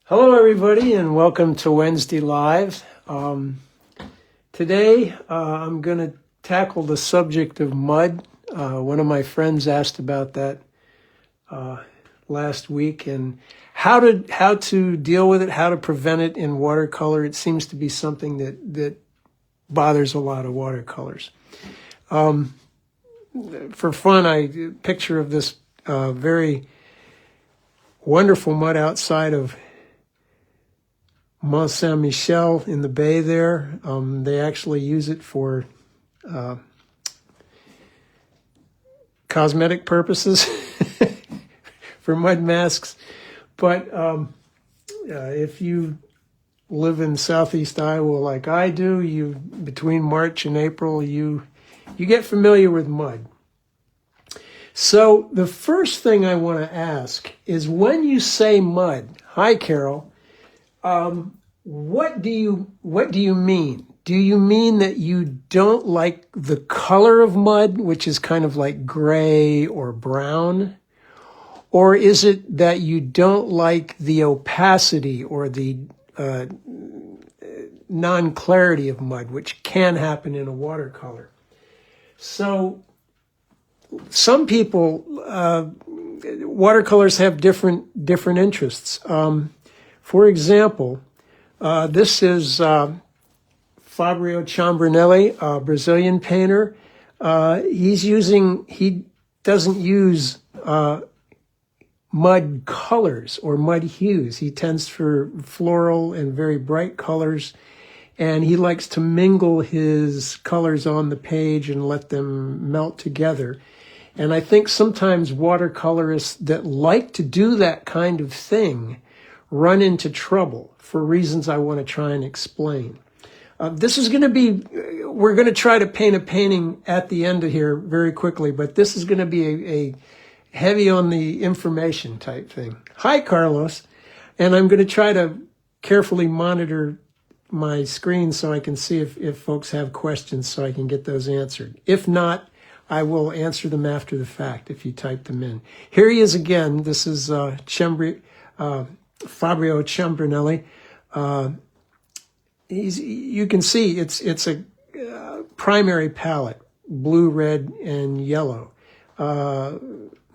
Hello, everybody, and welcome to Wednesday Live. Today, I'm going to tackle the subject of mud. One of my friends asked about that last week, and how to deal with it, how to prevent it in watercolor. It seems to be something that bothers a lot of watercolors. For fun, a picture of this very wonderful mud outside of Mont Saint-Michel in the bay there. They actually use it for cosmetic purposes, for mud masks. But if you live in southeast Iowa like I do, between March and April, you get familiar with mud. So the first thing I want to ask is, when you say mud, hi Carol, what do you mean? Do you mean that you don't like the color of mud, which is kind of like gray or brown? Or is it that you don't like the opacity or the non-clarity of mud, which can happen in a watercolor? So some people, watercolors have different interests. For example, this is Fabio Ciambrinelli, a Brazilian painter. He doesn't use mud colors or mud hues. He tends for floral and very bright colors, and he likes to mingle his colors on the page and let them melt together. And I think sometimes watercolorists that like to do that kind of thing run into trouble for reasons I want to try and explain. This is going to be, we're going to try to paint a painting at the end of here very quickly, but this is going to be a heavy on the information type thing. Hi, Carlos. And I'm going to try to carefully monitor my screen so I can see if folks have questions so I can get those answered. If not, I will answer them after the fact if you type them in. Here he is again. This is Fabio Ciambrinelli. You can see it's a primary palette, blue, red, and yellow,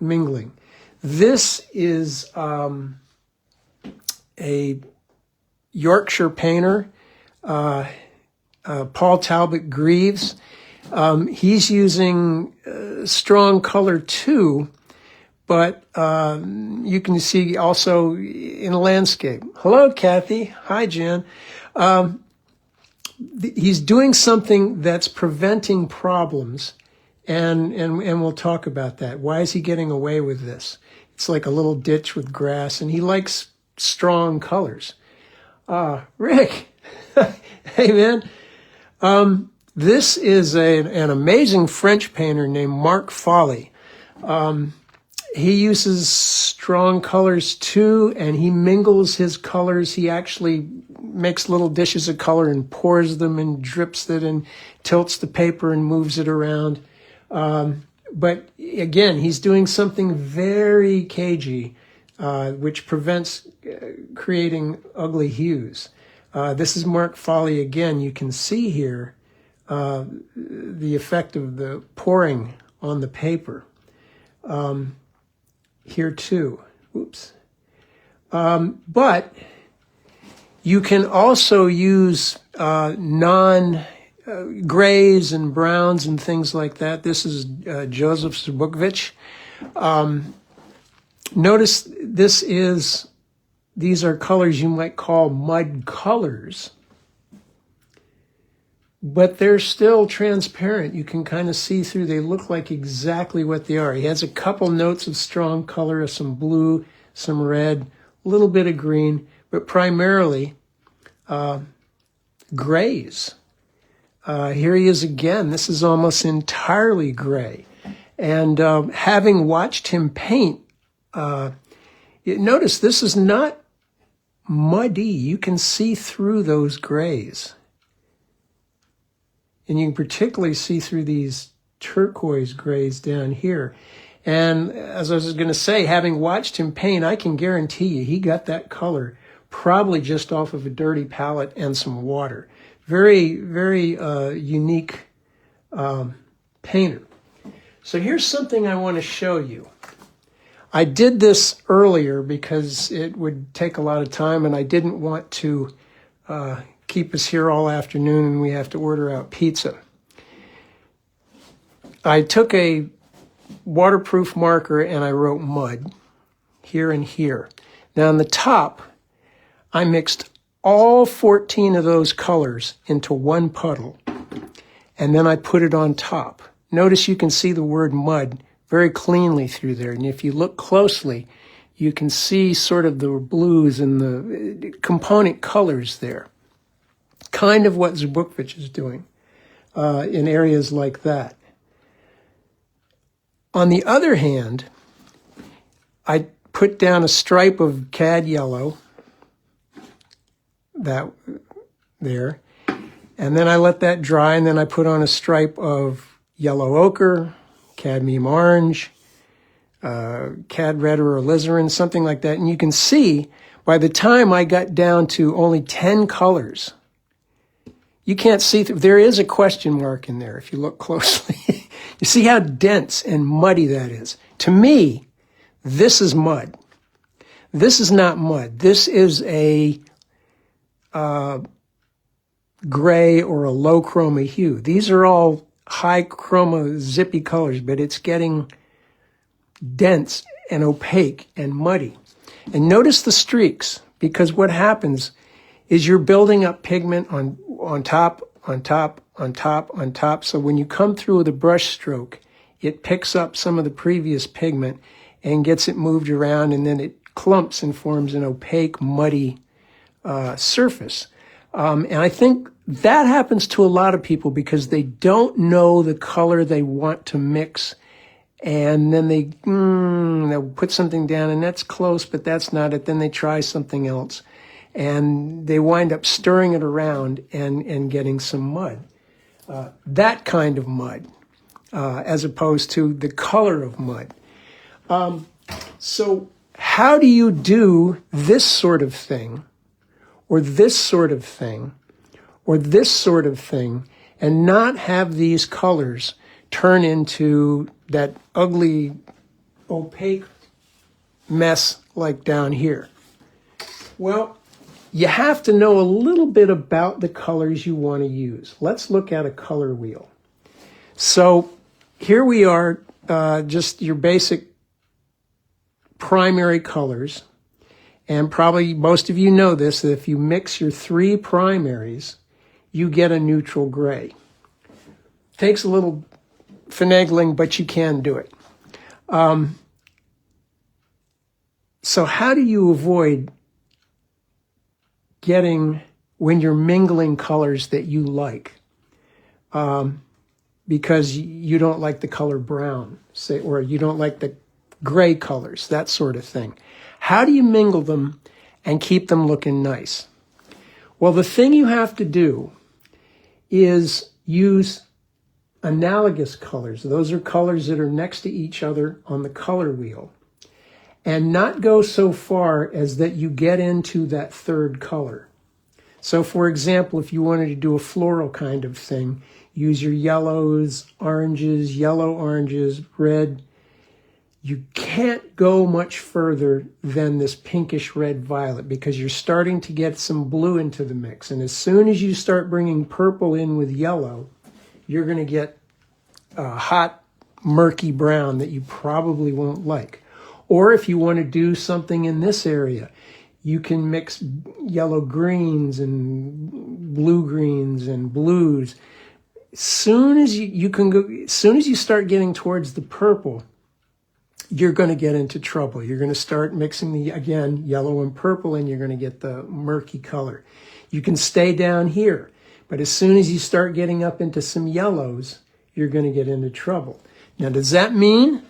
mingling. This is a Yorkshire painter, Paul Talbot Greaves. He's using strong color too, but you can see also in landscape. Hello, Kathy. Hi, Jan. He's doing something that's preventing problems, and we'll talk about that. Why is he getting away with this? It's like a little ditch with grass, and he likes strong colors. Rick, hey man. This is an amazing French painter named Marc Folly. He uses strong colors too, and he mingles his colors. He actually makes little dishes of color and pours them and drips it and tilts the paper and moves it around. But again, he's doing something very cagey, which prevents creating ugly hues. This is Marc Folly again. You can see here the effect of the pouring on the paper. Here too. Oops. But you can also use non-grays and browns and things like that. This is Joseph Zbukvich. Notice these are colors you might call mud colors, but they're still transparent. You can kind of see through. They look like exactly what they are. He has a couple notes of strong color, some blue, some red, a little bit of green, but primarily grays. Here he is again. This is almost entirely gray. And having watched him paint, notice this is not muddy. You can see through those grays. And you can particularly see through these turquoise grays down here. And as I was going to say, having watched him paint, I can guarantee you he got that color probably just off of a dirty palette and some water. Very, very unique painter. So here's something I want to show you. I did this earlier because it would take a lot of time, and I didn't want to keep us here all afternoon and we have to order out pizza. I took a waterproof marker and I wrote mud here and here. Now on the top, I mixed all 14 of those colors into one puddle, and then I put it on top. Notice you can see the word mud very cleanly through there, and if you look closely, you can see sort of the blues and the component colors there. Kind of what Zbukvich is doing in areas like that. On the other hand, I put down a stripe of cad yellow, that there, and then I let that dry, and then I put on a stripe of yellow ochre, cadmium orange, cad red or alizarin, something like that. And you can see by the time I got down to only 10 colors, you can't see, there is a question mark in there if you look closely. You see how dense and muddy that is. To me, this is mud. This is not mud. This is a gray or a low chroma hue. These are all high chroma zippy colors, but it's getting dense and opaque and muddy. And notice the streaks, because what happens is you're building up pigment on top, on top, on top, on top. So when you come through with a brush stroke, it picks up some of the previous pigment and gets it moved around, and then it clumps and forms an opaque, muddy surface. And I think that happens to a lot of people because they don't know the color they want to mix, and then they'll put something down, and that's close, but that's not it. Then they try something else, and they wind up stirring it around and getting some mud. That kind of mud, as opposed to the color of mud. So how do you do this sort of thing, or this sort of thing, or this sort of thing, and not have these colors turn into that ugly, opaque mess like down here? Well, you have to know a little bit about the colors you want to use. Let's look at a color wheel. So here we are, just your basic primary colors. And probably most of you know this, that if you mix your three primaries, you get a neutral gray. Takes a little finagling, but you can do it. So how do you avoid getting, when you're mingling colors that you like, because you don't like the color brown, say, or you don't like the gray colors, that sort of thing? How do you mingle them and keep them looking nice? Well, the thing you have to do is use analogous colors. Those are colors that are next to each other on the color wheel, and not go so far as that you get into that third color. So for example, if you wanted to do a floral kind of thing, use your yellows, oranges, yellow oranges, red. You can't go much further than this pinkish red violet, because you're starting to get some blue into the mix. And as soon as you start bringing purple in with yellow, you're going to get a hot, murky brown that you probably won't like. Or if you want to do something in this area, you can mix yellow greens and blue greens and blues. Soon as you start getting towards the purple, you're going to get into trouble. You're going to start mixing again, yellow and purple, and you're going to get the murky color. You can stay down here, but as soon as you start getting up into some yellows, you're going to get into trouble. Now, does that mean?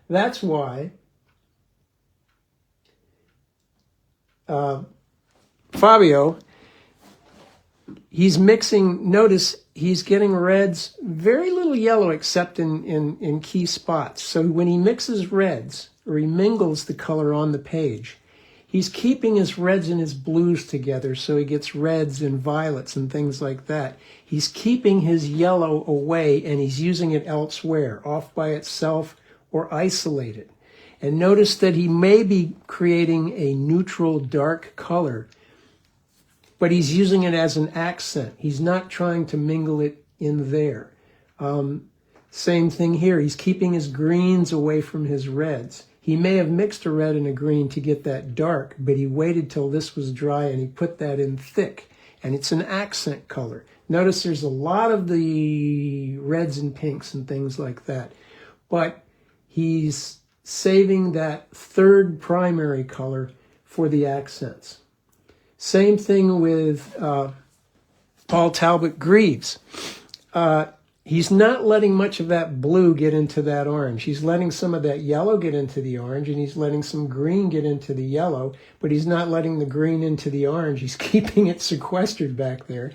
That's why Fabio, he's mixing, notice he's getting reds, very little yellow except in key spots. So when he mixes reds, or he mingles the color on the page, He's keeping his reds and his blues together, so he gets reds and violets and things like that. He's keeping his yellow away, and he's using it elsewhere, off by itself or isolated. And notice that he may be creating a neutral dark color, but he's using it as an accent. He's not trying to mingle it in there. Same thing here. He's keeping his greens away from his reds. He may have mixed a red and a green to get that dark, but he waited till this was dry and he put that in thick. And it's an accent color. Notice there's a lot of the reds and pinks and things like that. But he's saving that third primary color for the accents. Same thing with Paul Talbot Greaves. He's not letting much of that blue get into that orange. He's letting some of that yellow get into the orange, and he's letting some green get into the yellow, but he's not letting the green into the orange. He's keeping it sequestered back there.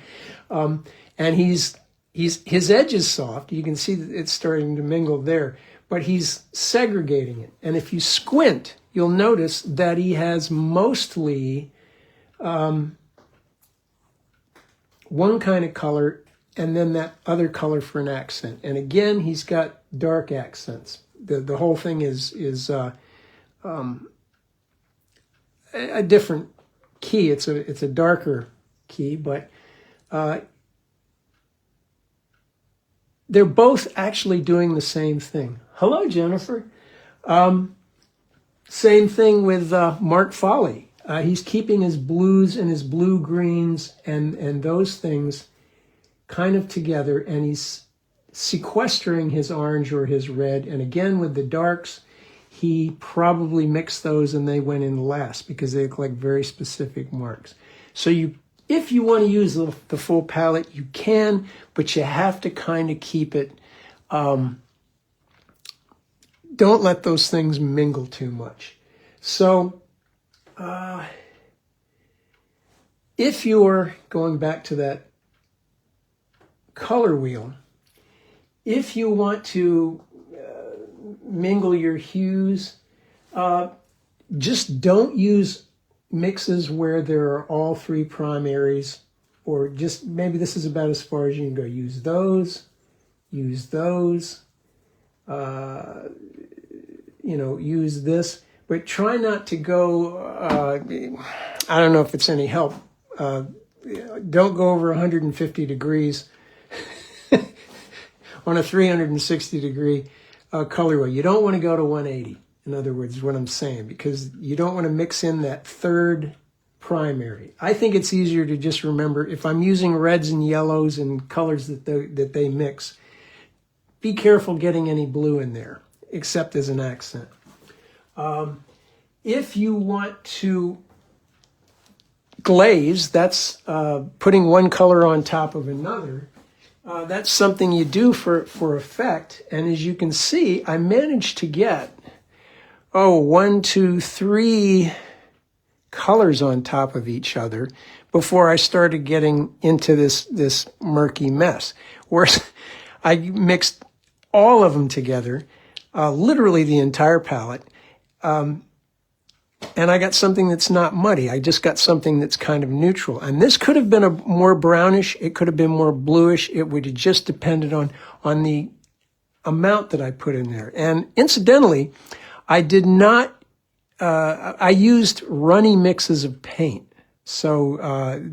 And his edge is soft. You can see that it's starting to mingle there, but he's segregating it. And if you squint, you'll notice that he has mostly one kind of color and then that other color for an accent. And again, he's got dark accents. The whole thing is a different key. It's a darker key, but they're both actually doing the same thing. Hello, Jennifer. Same thing with Mark Foley. He's keeping his blues and his blue greens and those things kind of together, and he's sequestering his orange or his red. And again, with the darks, he probably mixed those and they went in last because they look like very specific marks. So if you want to use the full palette, you can, but you have to kind of keep it. Don't let those things mingle too much. So if you're going back to that color wheel, if you want to mingle your hues, just don't use mixes where there are all three primaries, or just maybe this is about as far as you can go. Use those, use this, but try not to go, I don't know if it's any help, don't go over 150 degrees on a 360 degree color wheel. You don't want to go to 180, in other words, is what I'm saying, because you don't want to mix in that third primary. I think it's easier to just remember, if I'm using reds and yellows and colors that they mix, be careful getting any blue in there, except as an accent. If you want to glaze, that's putting one color on top of another. That's something you do for effect. And as you can see, I managed to get, 1, 2, 3 colors on top of each other before I started getting into this murky mess. Whereas I mixed all of them together, literally the entire palette, and I got something that's not muddy. I just got something that's kind of neutral. And this could have been a more brownish. It could have been more bluish. It would have just depended on the amount that I put in there. And incidentally, I did not, I used runny mixes of paint. So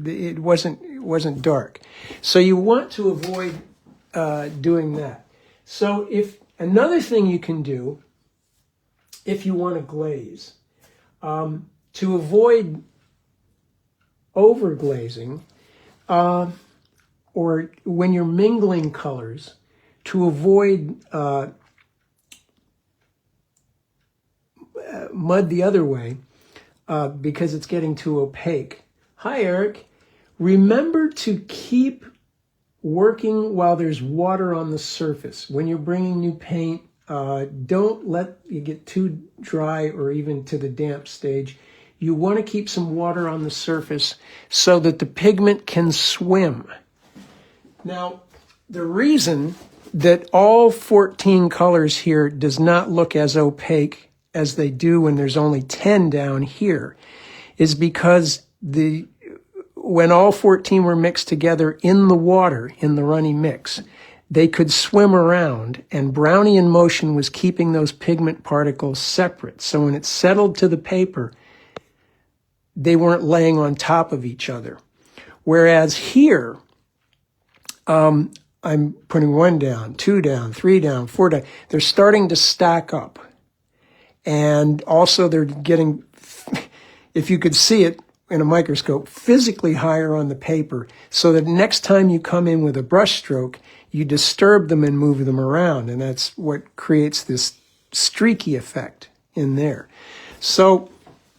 it wasn't dark. So you want to avoid doing that. So another thing you can do if you want to glaze, to avoid overglazing, or when you're mingling colors, to avoid mud the other way, because it's getting too opaque. Hi, Eric. Remember to keep working while there's water on the surface. When you're bringing new paint, don't let it get too dry or even to the damp stage. You want to keep some water on the surface so that the pigment can swim. Now, the reason that all 14 colors here does not look as opaque as they do when there's only 10 down here is because when all 14 were mixed together in the water, in the runny mix, they could swim around, and Brownian motion was keeping those pigment particles separate. So when it settled to the paper, they weren't laying on top of each other. Whereas here, I'm putting 1 down, 2 down, 3 down, 4 down. They're starting to stack up. And also they're getting, if you could see it in a microscope, physically higher on the paper, so that next time you come in with a brush stroke, you disturb them and move them around. And that's what creates this streaky effect in there. So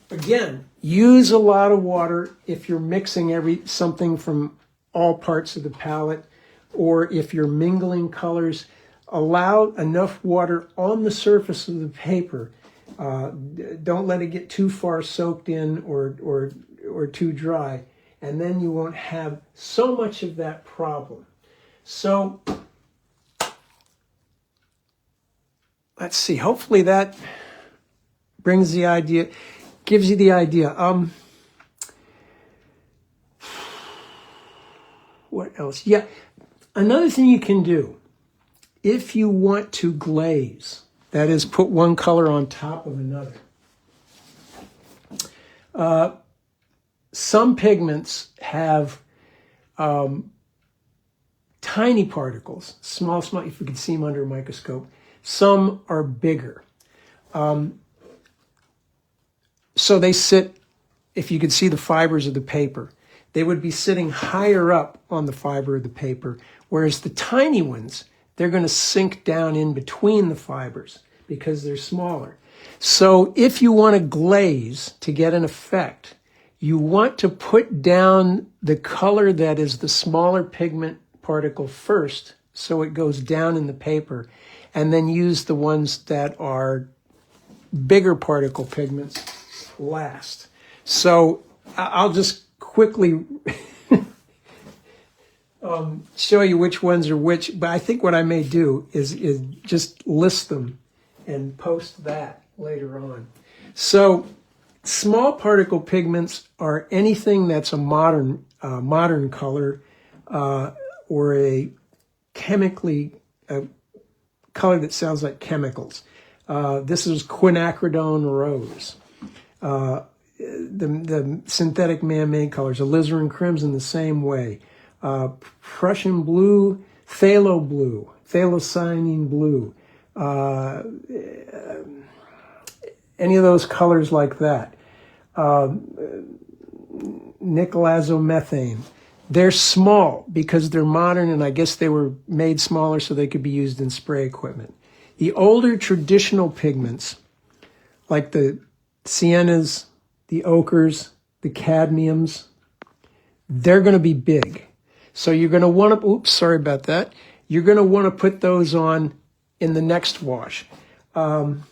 again, use a lot of water if you're mixing something from all parts of the palette, or if you're mingling colors. Allow enough water on the surface of the paper. Don't let it get too far soaked in or too dry, and then you won't have so much of that problem. So let's see, hopefully that brings the idea, gives you the idea. What else? Yeah, another thing you can do, if you want to glaze, that is, put one color on top of another. Some pigments have tiny particles, small, if you can see them under a microscope. Some are bigger. So they sit, if you could see the fibers of the paper, they would be sitting higher up on the fiber of the paper, whereas the tiny ones, they're going to sink down in between the fibers because they're smaller. So if you want to glaze to get an effect, you want to put down the color that is the smaller pigment particle first, so it goes down in the paper, and then use the ones that are bigger particle pigments last. So I'll just quickly show you which ones are which, but I think what I may do is just list them and post that later on. So small particle pigments are anything that's a modern color, or a color that sounds like chemicals. This is quinacridone rose. The synthetic man-made colors, alizarin crimson the same way. Prussian blue, phthalo blue, phthalocyanine blue, any of those colors like that. Nicolazomethane. They're small because they're modern, and I guess they were made smaller so they could be used in spray equipment. The older traditional pigments, like the siennas, the ochres, the cadmiums, they're going to be big. So you're going to want to, oops, sorry about that. You're going to want to put those on in the next wash. And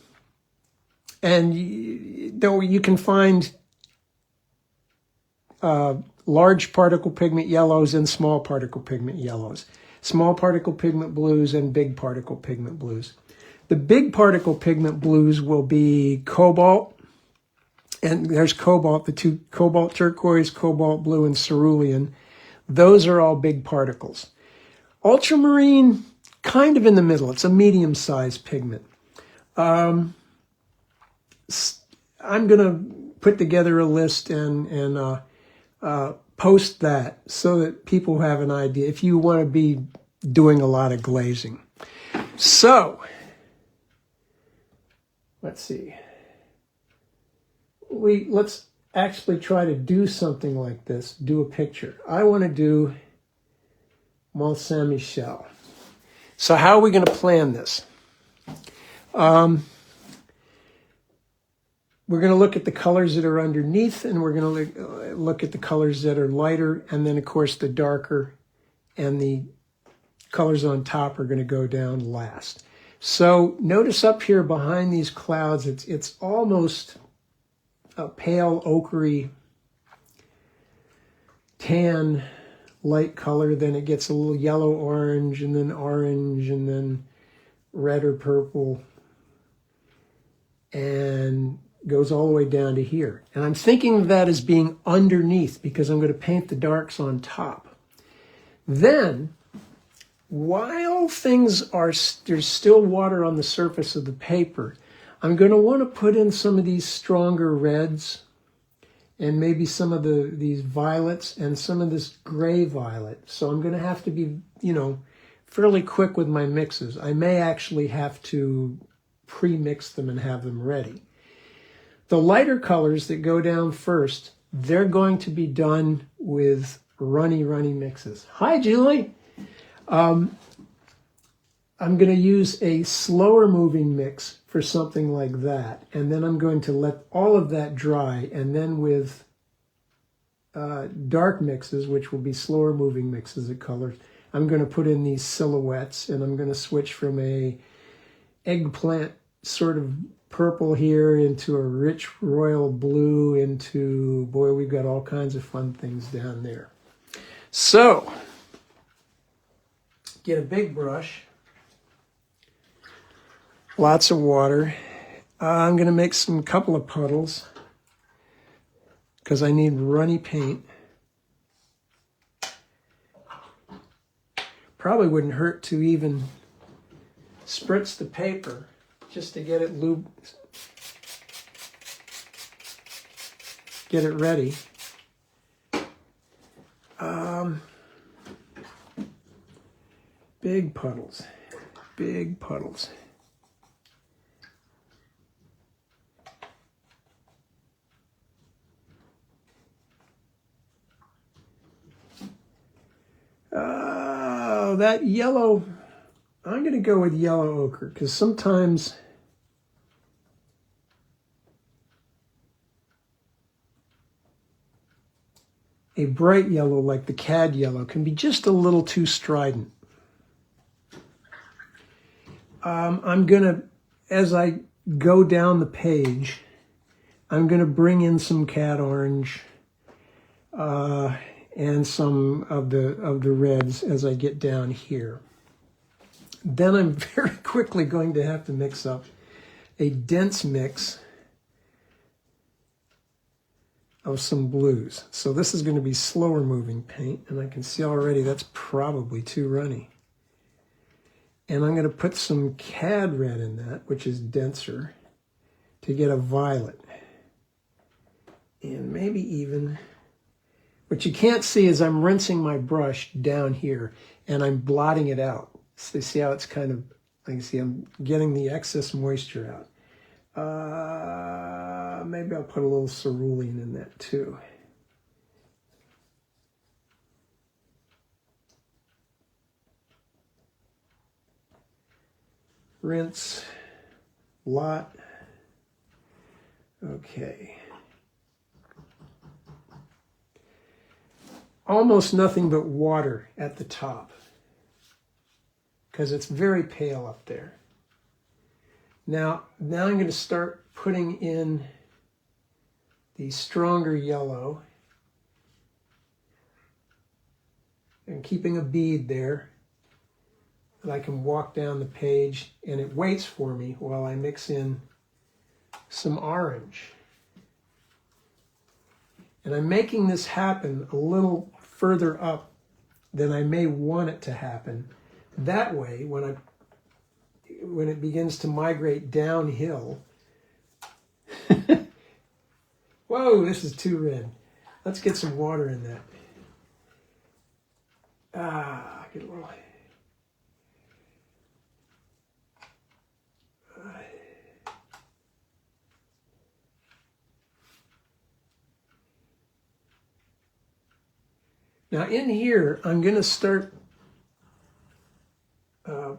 though you can find large particle pigment yellows and small particle pigment yellows, small particle pigment blues and big particle pigment blues. The big particle pigment blues will be cobalt, and there's cobalt, the two, cobalt turquoise, cobalt blue, and cerulean. Those are all big particles. Ultramarine, kind of in the middle. It's a medium-sized pigment. I'm going to put together a list and post that so that people have an idea if you want to be doing a lot of glazing. So, let's see. Let's actually try to do something like this, do a picture. I want to do Mont Saint-Michel. So how are we going to plan this? We're going to look at the colors that are underneath, and we're going to look at the colors that are lighter, and then, of course, the darker and the colors on top are going to go down last. So notice up here behind these clouds, it's almost a pale ochre tan light color. Then it gets a little yellow orange, and then red or purple, and goes all the way down to here. And I'm thinking of that as being underneath because I'm going to paint the darks on top. Then, while there's still water on the surface of the paper, I'm going to want to put in some of these stronger reds and maybe some of these violets and some of this gray violet. So I'm going to have to be, fairly quick with my mixes. I may actually have to pre-mix them and have them ready. The lighter colors that go down first, they're going to be done with runny mixes. Hi, Julie. I'm going to use a slower moving mix for something like that. And then I'm going to let all of that dry. And then with dark mixes, which will be slower moving mixes of colors, I'm going to put in these silhouettes. And I'm going to switch from a eggplant sort of purple here into a rich royal blue into, boy, we've got all kinds of fun things down there. So, get a big brush. Lots of water. I'm going to make some couple of puddles because I need runny paint. Probably wouldn't hurt to even spritz the paper just to get it lubed, get it ready. Big puddles, big puddles. That yellow, I'm going to go with yellow ochre because sometimes a bright yellow like the cad yellow can be just a little too strident. I'm going to, as I go down the page, I'm going to bring in some cad orange and some of the reds as I get down here. Then I'm very quickly going to have to mix up a dense mix of some blues. So this is going to be slower moving paint, and I can see already that's probably too runny. And I'm going to put some cad red in that, which is denser, to get a violet. And maybe even, what you can't see is I'm rinsing my brush down here and I'm blotting it out. So you see how it's kind of, I can see I'm getting the excess moisture out. Maybe I'll put a little cerulean in that too. Rinse, blot. Okay. Almost nothing but water at the top because it's very pale up there. Now I'm going to start putting in the stronger yellow and keeping a bead there that I can walk down the page, and it waits for me while I mix in some orange. And I'm making this happen a little further up than I may want it to happen. That way, when it begins to migrate downhill, whoa, this is too red. Let's get some water in that. Get a little. Now in here, I'm going to start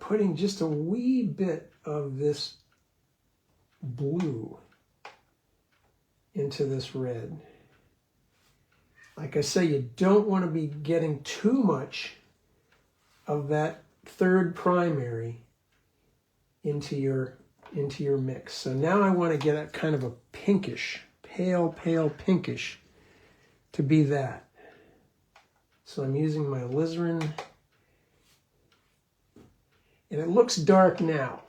putting just a wee bit of this blue into this red. Like I say, you don't want to be getting too much of that third primary into your mix. So now I want to get a kind of a pinkish, pale pinkish to be that. So I'm using my alizarin, and it looks dark now,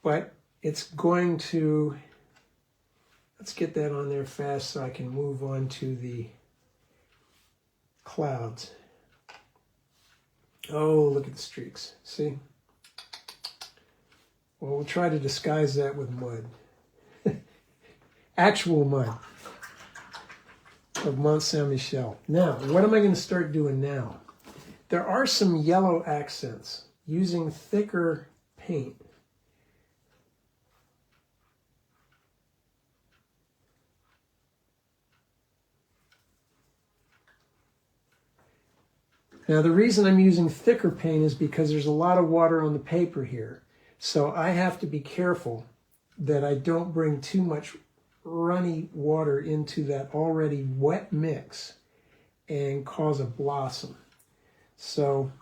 but it's going to Let's get that on there fast so I can move on to the clouds. Oh, look at the streaks. See? Well, we'll try to disguise that with mud. Actual mud of Mont Saint-Michel. Now, what am I going to start doing now? There are some yellow accents using thicker paint. Now, the reason I'm using thicker paint is because there's a lot of water on the paper here. So I have to be careful that I don't bring too much runny water into that already wet mix and cause a blossom. So,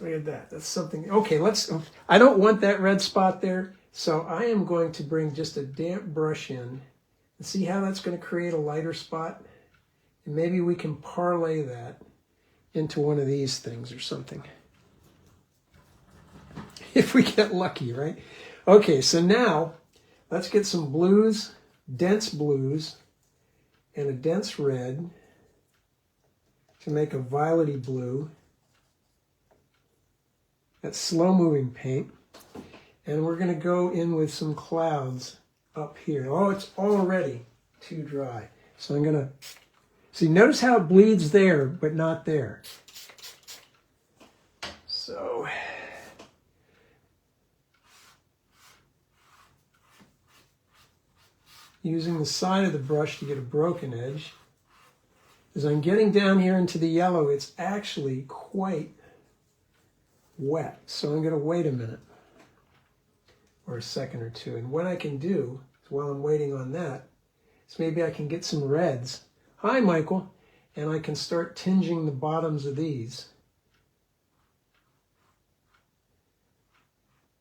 look at that. That's something. Okay, I don't want that red spot there. So I am going to bring just a damp brush in and see how that's going to create a lighter spot. And maybe we can parlay that into one of these things or something. If we get lucky, right? Okay, so now let's get some blues, dense blues, and a dense red to make a violety blue. That's slow-moving paint. And we're going to go in with some clouds up here. Oh, it's already too dry. So I'm going to... See, notice how it bleeds there, but not there. So, using the side of the brush to get a broken edge. As I'm getting down here into the yellow, it's actually quite wet. So I'm going to wait a minute, or a second or two. And what I can do, while I'm waiting on that, is maybe I can get some reds. Hi, Michael. And I can start tinging the bottoms of these.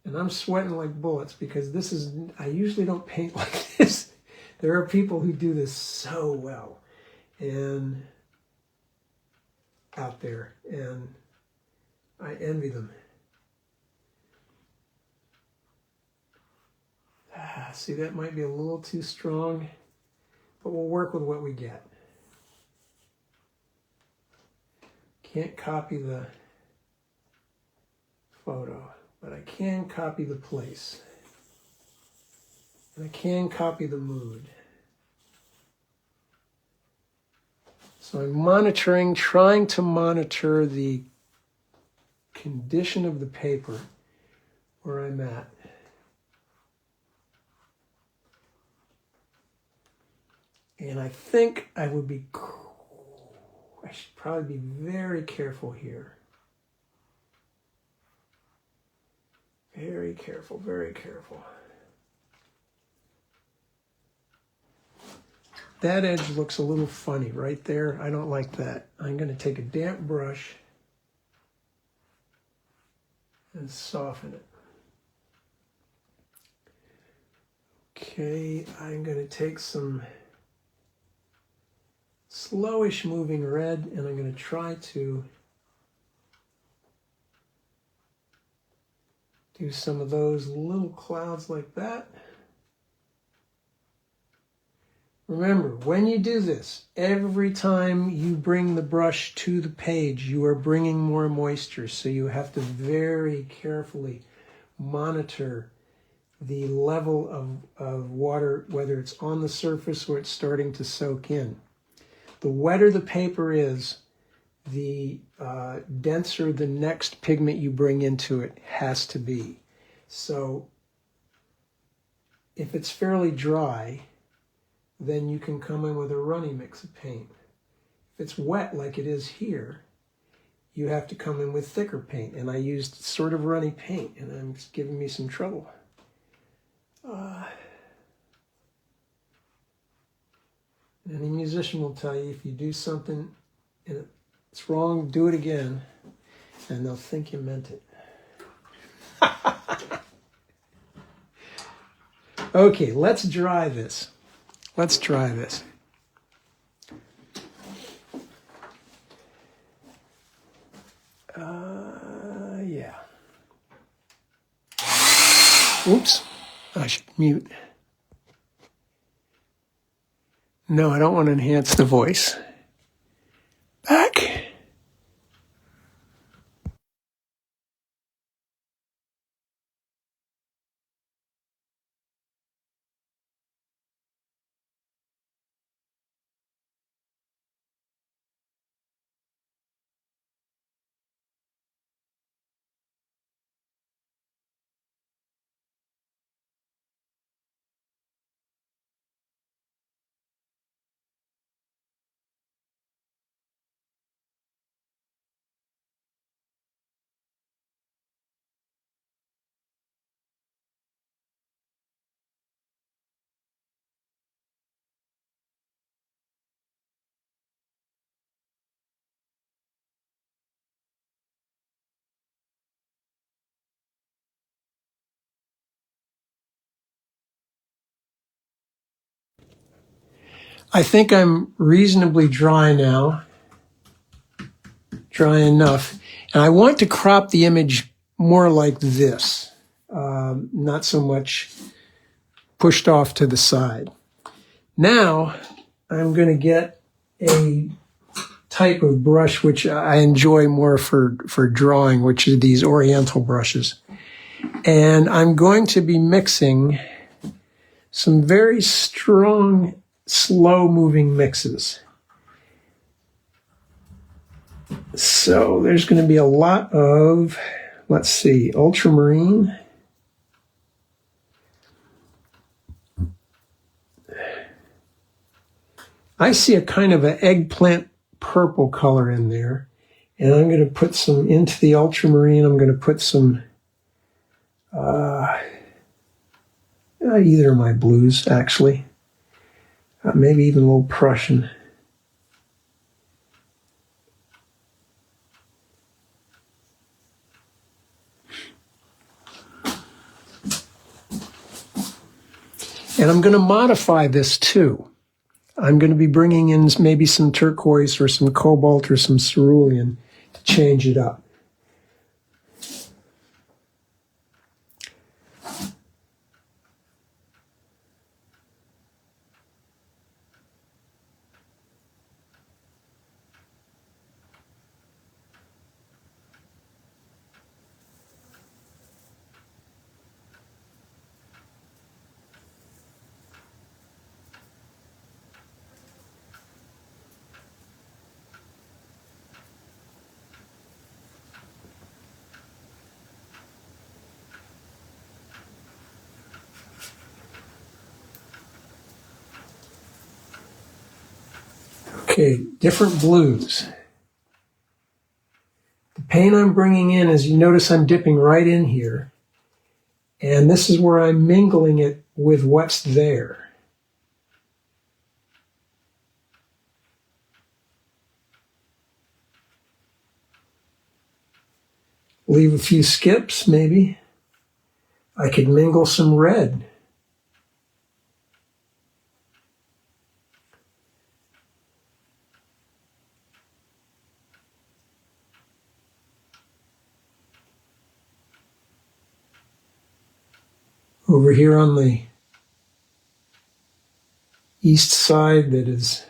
And I'm sweating like bullets because this is, I usually don't paint like this. There are people who do this so well and out there, and I envy them. See, that might be a little too strong, but we'll work with what we get. Can't copy the photo, but I can copy the place. And I can copy the mood. So I'm monitoring, trying to monitor the condition of the paper where I'm at. And I think I should probably be very careful here. Very careful, very careful. That edge looks a little funny right there. I don't like that. I'm going to take a damp brush and soften it. Okay, I'm going to take some slowish moving red, and I'm going to try to do some of those little clouds like that. Remember, when you do this, every time you bring the brush to the page, you are bringing more moisture, so you have to very carefully monitor the level of water, whether it's on the surface or it's starting to soak in. The wetter the paper is, the denser the next pigment you bring into it has to be. So if it's fairly dry, then you can come in with a runny mix of paint. If it's wet like it is here, you have to come in with thicker paint. And I used sort of runny paint, and it's giving me some trouble. Any musician will tell you if you do something and it's wrong, do it again, and they'll think you meant it. Okay, let's dry this. Let's try this. Yeah. Oops. I should mute. No, I don't want to enhance the voice. Back. I think I'm reasonably dry now, dry enough. And I want to crop the image more like this, not so much pushed off to the side. Now, I'm going to get a type of brush which I enjoy more for drawing, which are these oriental brushes. And I'm going to be mixing some very strong, slow-moving mixes. So there's going to be a lot of, let's see, ultramarine. I see a kind of an eggplant purple color in there. And I'm going to put some into the ultramarine. I'm going to put some, either of my blues, actually. Maybe even a little Prussian. And I'm going to modify this too. I'm going to be bringing in maybe some turquoise or some cobalt or some cerulean to change it up. Okay, different blues. The paint I'm bringing in, as you notice, I'm dipping right in here. And this is where I'm mingling it with what's there. Leave a few skips, maybe. I could mingle some red. Over here on the east side, that is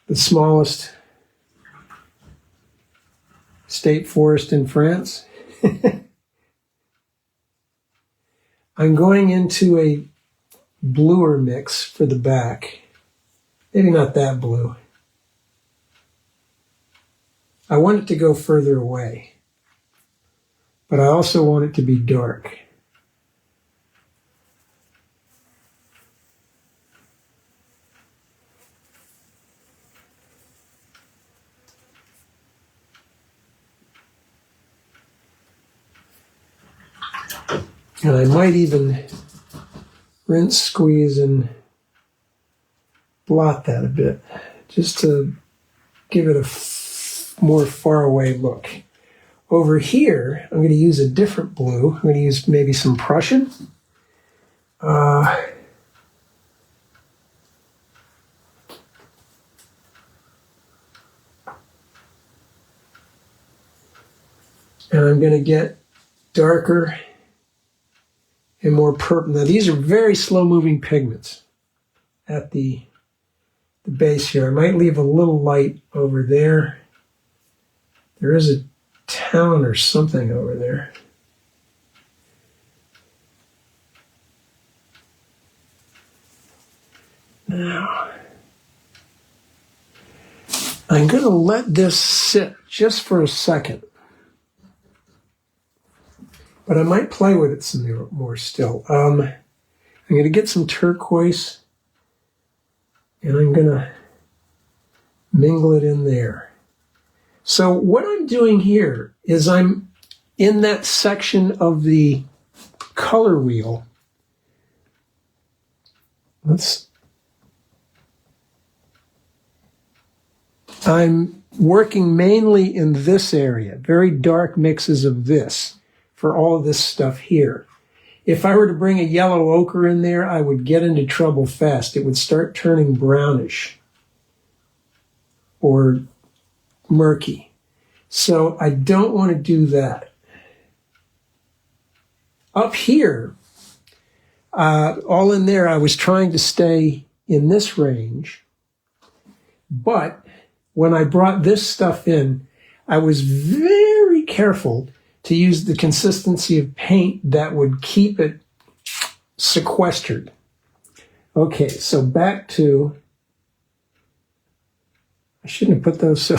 the smallest state forest in France. I'm going into a bluer mix for the back. Maybe not that blue. I want it to go further away, but I also want it to be dark. And I might even rinse, squeeze, and blot that a bit, just to give it a more faraway look. Over here, I'm going to use a different blue. I'm going to use maybe some Prussian. And I'm going to get darker and more purple. Now these are very slow-moving pigments at the base here. I might leave a little light over there. There is a town or something over there. Now, I'm going to let this sit just for a second. But I might play with it some more still. I'm going to get some turquoise, and I'm going to mingle it in there. So what I'm doing here is I'm in that section of the color wheel. I'm working mainly in this area, very dark mixes of this for all of this stuff here. If I were to bring a yellow ochre in there, I would get into trouble fast. It would start turning brownish or murky. So I don't want to do that. Up here, all in there, I was trying to stay in this range, but when I brought this stuff in, I was very careful to use the consistency of paint that would keep it sequestered. Okay, so back to, I shouldn't have put those so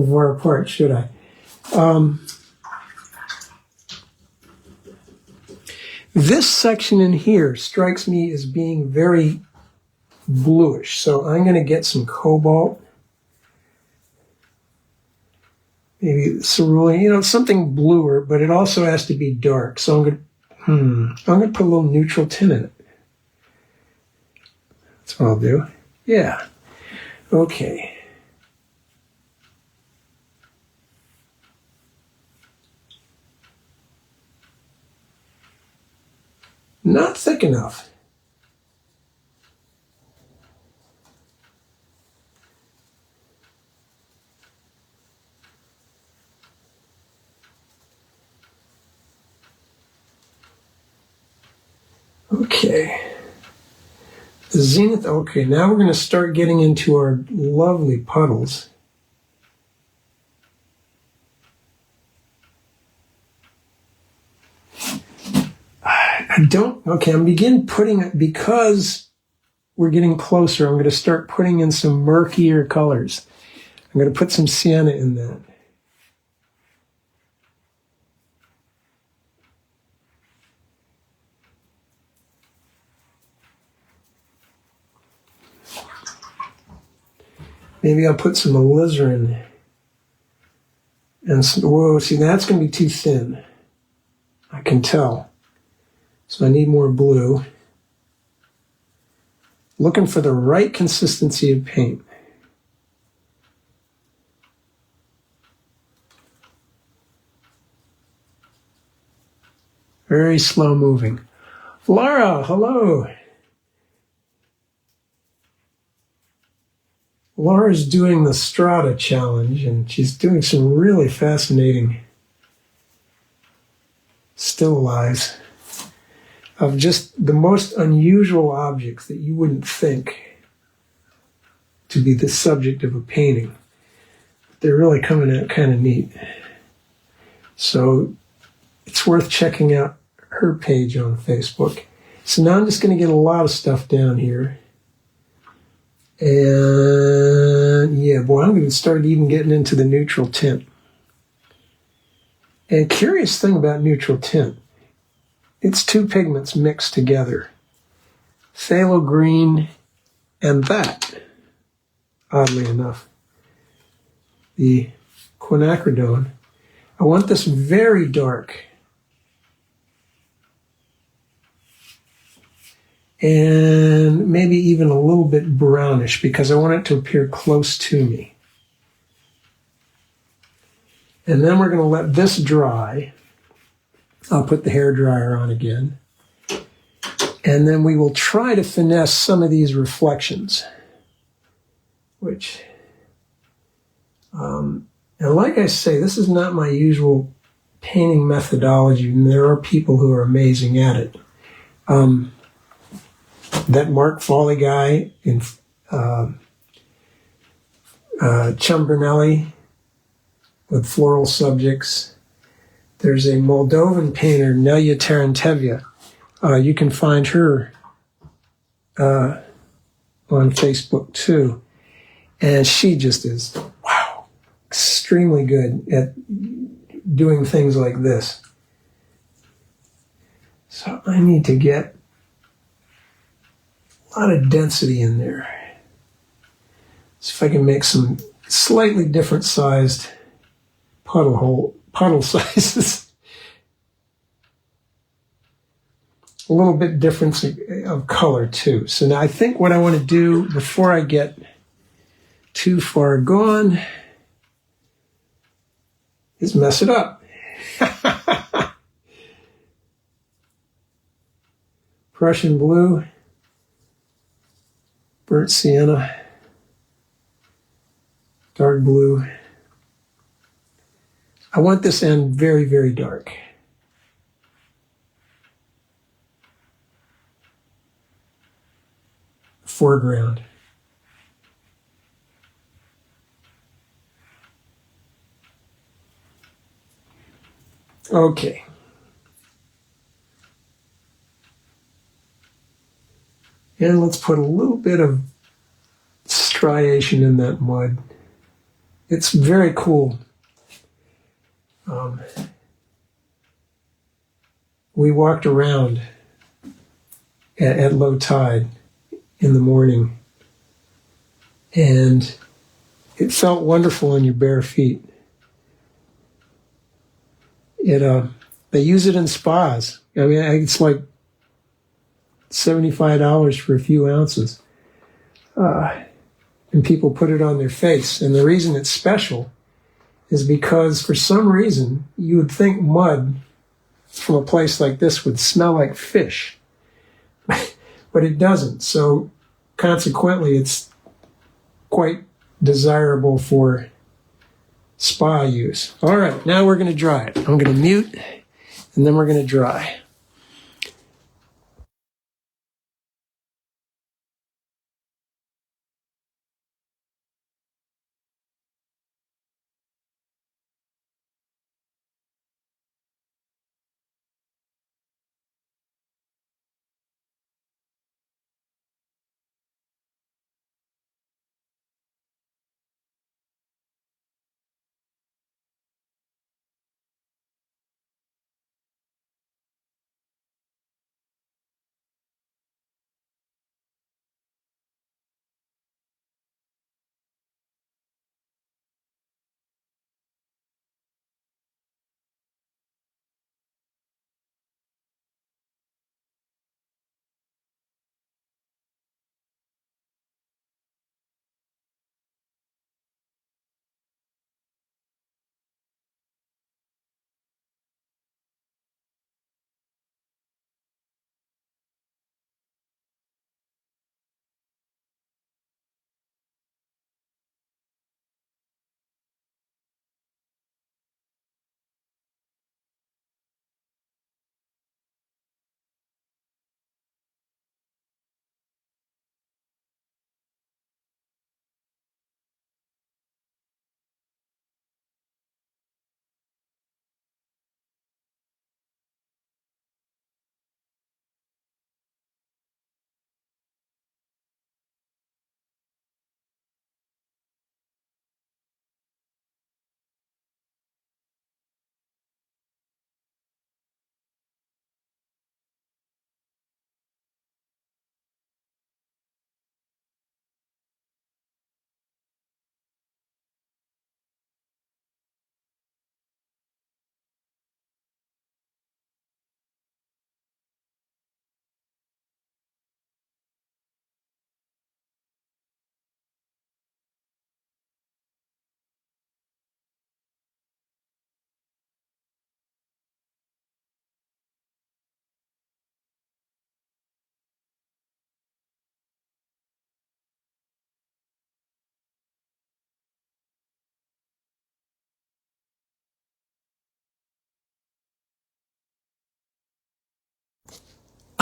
far apart, should I? This section in here strikes me as being very bluish, so I'm going to get some cobalt, maybe cerulean, something bluer, but it also has to be dark. So I'm going to put a little neutral tint in it. That's what I'll do. Yeah. Okay. Not thick enough. Okay, the zenith, okay, now we're going to start getting into our lovely puddles. I'm begin putting it, because we're getting closer, I'm going to start putting in some murkier colors. I'm going to put some sienna in that. Maybe I'll put some alizarin and some, whoa, see, that's going to be too thin. I can tell. So I need more blue. Looking for the right consistency of paint. Very slow moving. Laura, hello. Laura's doing the Strata challenge, and she's doing some really fascinating still lives of just the most unusual objects that you wouldn't think to be the subject of a painting. They're really coming out kind of neat. So it's worth checking out her page on Facebook. So now I'm just going to get a lot of stuff down here. And yeah, boy, I'm going to start even getting into the neutral tint. And curious thing about neutral tint, it's two pigments mixed together. Phthalo green and that, oddly enough. The quinacridone. I want this very dark. And maybe even a little bit brownish, because I want it to appear close to me. And then we're going to let this dry. I'll put the hairdryer on again. And then we will try to finesse some of these reflections. And like I say, this is not my usual painting methodology, and there are people who are amazing at it. That Mark Foley guy in Ciambernelli with floral subjects. There's a Moldovan painter, Nelia Tarantevia. You can find her on Facebook too. And she just is, wow, extremely good at doing things like this. So I need to get a lot of density in there. See if I can make some slightly different sized puddle sizes. A little bit difference of color too. So now I think what I want to do before I get too far gone is mess it up. Prussian blue, burnt sienna, dark blue. I want this end very, very dark. Foreground. Okay. And let's put a little bit of striation in that mud. It's very cool. We walked around at low tide in the morning, and it felt wonderful on your bare feet. They use it in spas. I mean, it's like $75 for a few ounces. And people put it on their face. And the reason it's special is because for some reason you would think mud from a place like this would smell like fish. But it doesn't. So consequently, it's quite desirable for spa use. All right, now we're going to dry it. I'm going to mute, and then we're going to dry.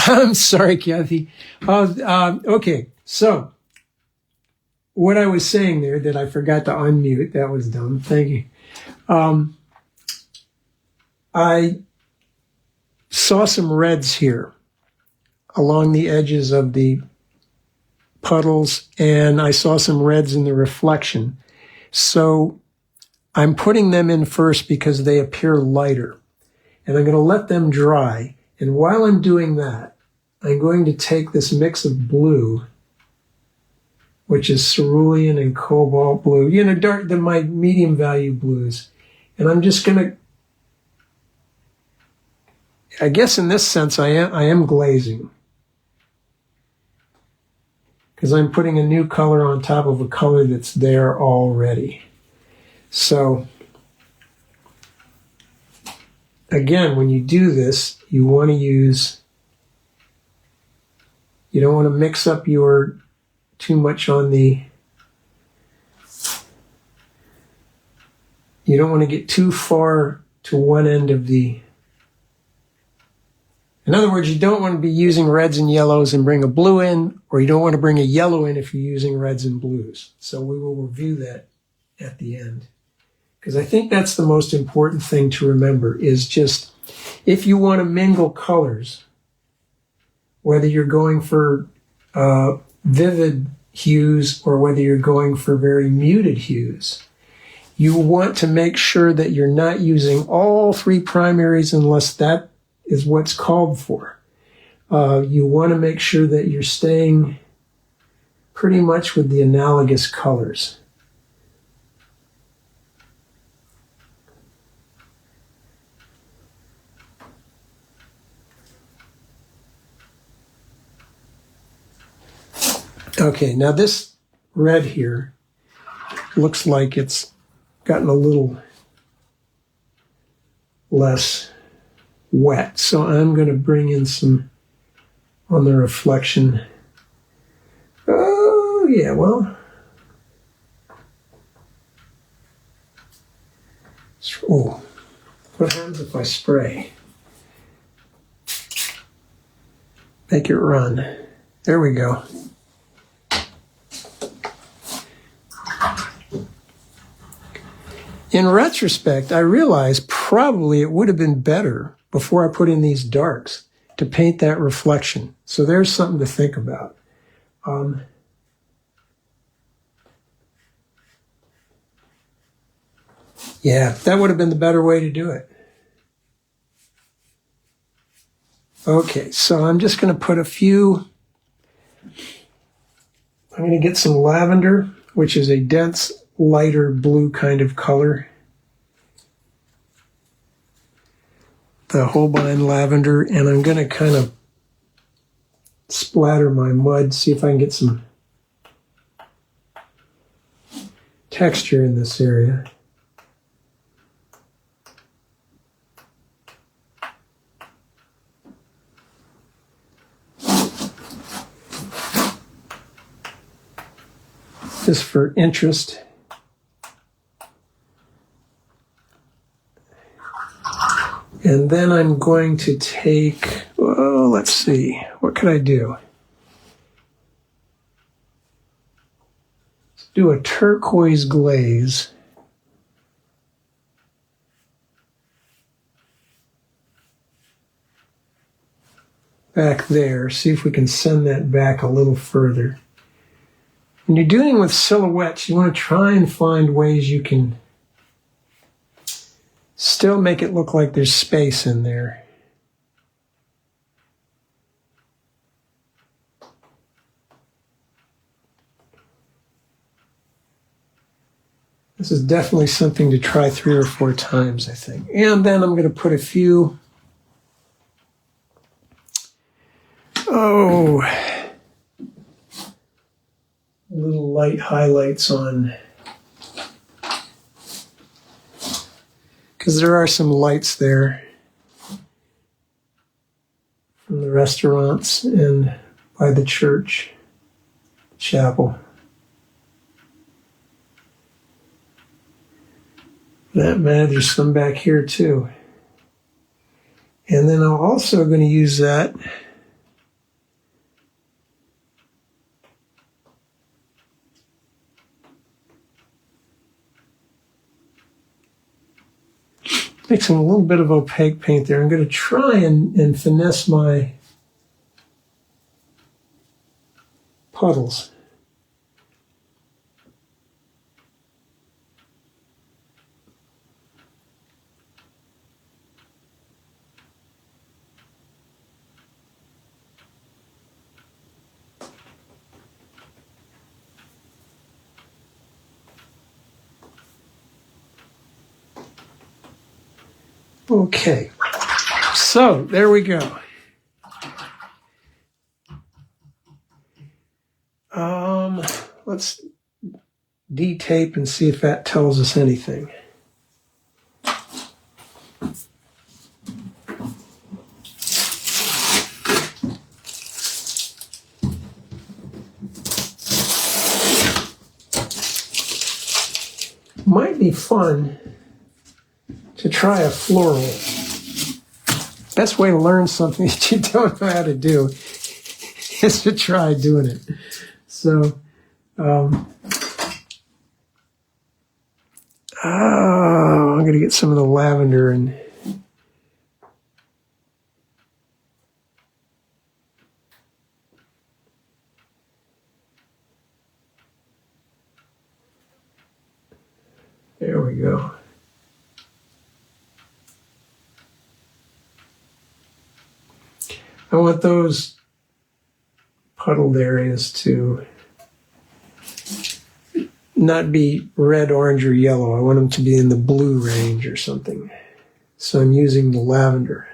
I'm sorry, Kathy. Okay, so what I was saying there that I forgot to unmute, that was dumb. Thank you. I saw some reds here along the edges of the puddles, and I saw some reds in the reflection. So I'm putting them in first because they appear lighter. And I'm going to let them dry. And while I'm doing that, I'm going to take this mix of blue, which is cerulean and cobalt blue, dark than my medium value blues. And I'm just going to, I guess in this sense, I am glazing, because I'm putting a new color on top of a color that's there already. So again, when you do this, you want to use, you don't want to mix up your too much on the, you don't want to get too far to one end of the, in other words, you don't want to be using reds and yellows and bring a blue in, or you don't want to bring a yellow in if you're using reds and blues. So we will review that at the end, because I think that's the most important thing to remember is just, if you want to mingle colors, whether you're going for vivid hues or whether you're going for very muted hues, you want to make sure that you're not using all three primaries unless that is what's called for. You want to make sure that you're staying pretty much with the analogous colors. Okay, now this red here looks like it's gotten a little less wet. So I'm going to bring in some on the reflection. Oh, yeah, well. Oh, what happens if I spray? Make it run. There we go. In retrospect, I realized probably it would have been better before I put in these darks to paint that reflection. So there's something to think about. Yeah, that would have been the better way to do it. Okay, so I'm just going to put a few, I'm going to get some lavender, which is a dense, lighter blue kind of color. The Holbein lavender, and I'm going to kind of splatter my mud, see if I can get some texture in this area. Just for interest. And then I'm going to take, well, let's see, what could I do? Let's do a turquoise glaze. Back there, see if we can send that back a little further. When you're dealing with silhouettes, you want to try and find ways you can still make it look like there's space in there. This is definitely something to try 3 or 4 times, I think. And then I'm going to put a few, little light highlights on, because there are some lights there from the restaurants and by the church, chapel. For that matter, there's some back here too. And then I'm also going to use that Mixing a little bit of opaque paint there. I'm going to try and finesse my puddles. Okay, so there we go. Let's detape and see if that tells us anything. Might be fun to try a floral. Best way to learn something that you don't know how to do is to try doing it. So, I'm going to get some of the lavender and there we go. I want those puddled areas to not be red, orange, or yellow. I want them to be in the blue range or something. So I'm using the lavender.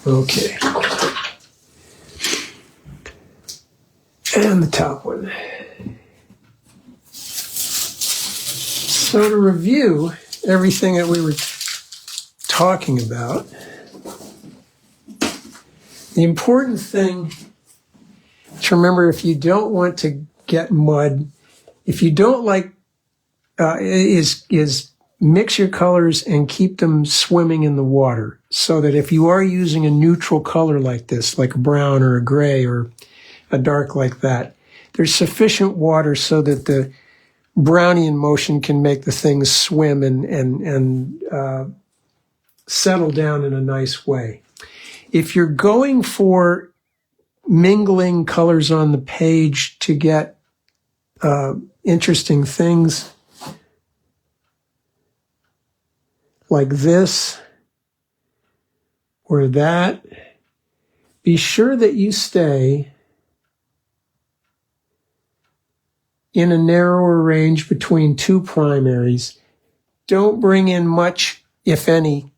Okay. And the top one. So to review everything that we were talking about, the important thing to remember, if you don't want to get mud, if you don't like, is mix your colors and keep them swimming in the water, so that if you are using a neutral color like this, like a brown or a gray or a dark like that, there's sufficient water so that the Brownian motion can make the things swim and settle down in a nice way. If you're going for mingling colors on the page to get interesting things like this or that, be sure that you stay in a narrower range between two primaries. Don't bring in much, if any,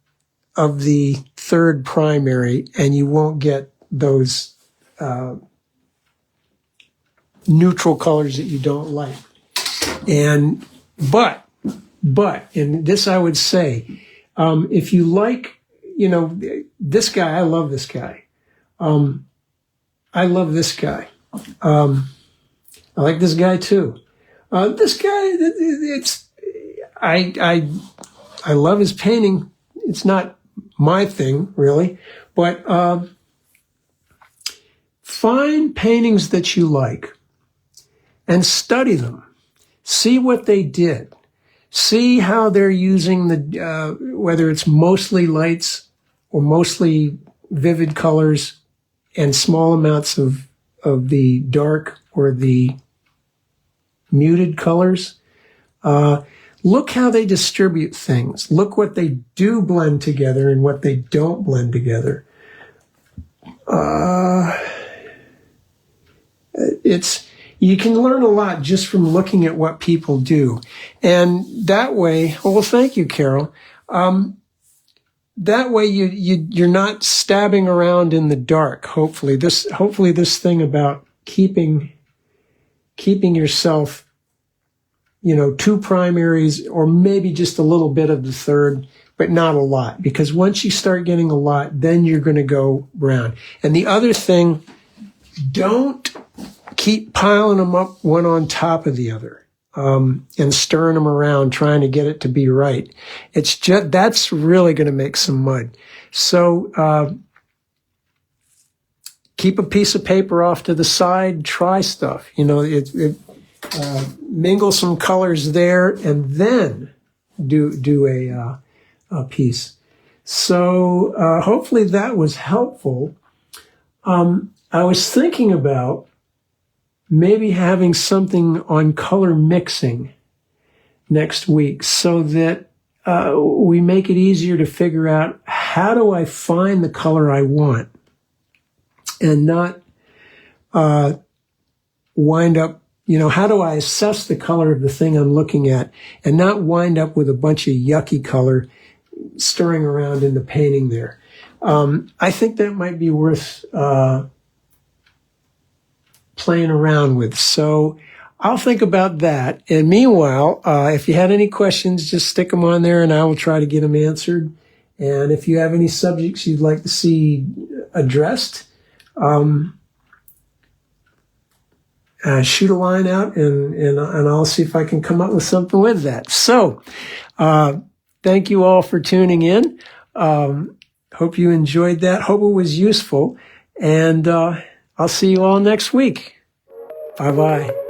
of the third primary, and you won't get those neutral colors that you don't like. But, and this I would say, if you like, this guy, I love this guy. I love this guy. I like this guy too. This guy, I love his painting. It's not my thing, really, but find paintings that you like and study them. See what they did. See how they're using whether it's mostly lights or mostly vivid colors and small amounts of the dark or the muted colors. Look how they distribute things. Look what they do blend together and what they don't blend together. You can learn a lot just from looking at what people do. And that way, well, thank you, Carol. That way you're not stabbing around in the dark, hopefully. This thing about keeping yourself, two primaries or maybe just a little bit of the third, but not a lot. Because once you start getting a lot, then you're going to go brown. And the other thing, don't keep piling them up one on top of the other, and stirring them around, trying to get it to be right. It's just, that's really going to make some mud. So, keep a piece of paper off to the side, try stuff, mingle some colors there, and then do a piece. So, hopefully that was helpful. I was thinking about maybe having something on color mixing next week so that we make it easier to figure out how do I find the color I want and not wind up, how do I assess the color of the thing I'm looking at and not wind up with a bunch of yucky color stirring around in the painting there. I think that might be worth playing around with. So I'll think about that. And meanwhile, if you had any questions, just stick them on there and I will try to get them answered. And if you have any subjects you'd like to see addressed, shoot a line out and I'll see if I can come up with something with that. So, thank you all for tuning in. Hope you enjoyed that. Hope it was useful. And, I'll see you all next week. Bye-bye.